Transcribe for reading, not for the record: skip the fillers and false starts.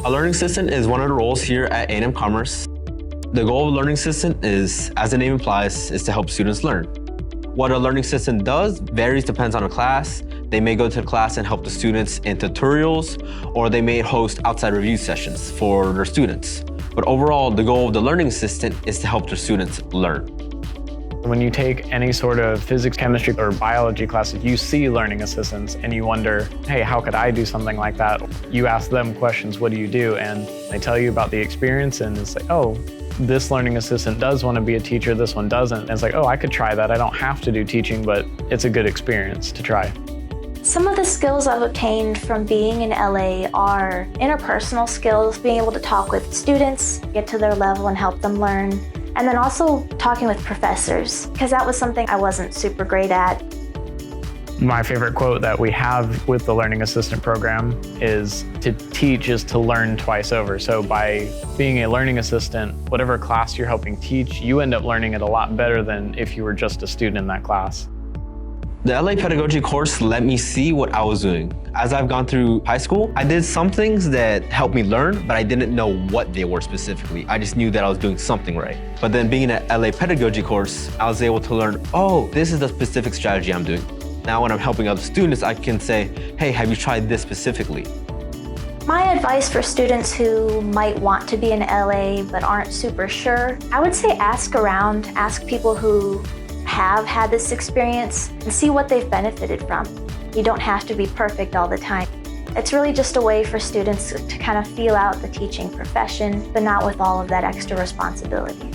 A learning assistant is one of the roles here at A&M Commerce. The goal of a learning assistant is, as the name implies, is to help students learn. What a learning assistant does varies, depends on a class. They may go to the class and help the students in tutorials, or they may host outside review sessions for their students. But overall, the goal of the learning assistant is to help their students learn. When you take any sort of physics, chemistry, or biology classes, you see learning assistants and you wonder, hey, how could I do something like that? You ask them questions, what do you do? And they tell you about the experience and it's like, oh, this learning assistant does want to be a teacher, this one doesn't. And it's like, oh, I could try that. I don't have to do teaching, but it's a good experience to try. Some of the skills I've obtained from being in LA are interpersonal skills, being able to talk with students, get to their level and help them learn. And then also talking with professors, because that was something I wasn't super great at. My favorite quote that we have with the Learning Assistant program is, to teach is to learn twice over. So by being a learning assistant, whatever class you're helping teach, you end up learning it a lot better than if you were just a student in that class. The LA Pedagogy course let me see what I was doing. As I've gone through high school, I did some things that helped me learn, but I didn't know what they were specifically. I just knew that I was doing something right. But then being in an LA Pedagogy course, I was able to learn, oh, this is the specific strategy I'm doing. Now when I'm helping other students, I can say, hey, have you tried this specifically? My advice for students who might want to be in LA but aren't super sure, I would say ask around, ask people who have had this experience and see what they've benefited from. You don't have to be perfect all the time. It's really just a way for students to kind of feel out the teaching profession, but not with all of that extra responsibility.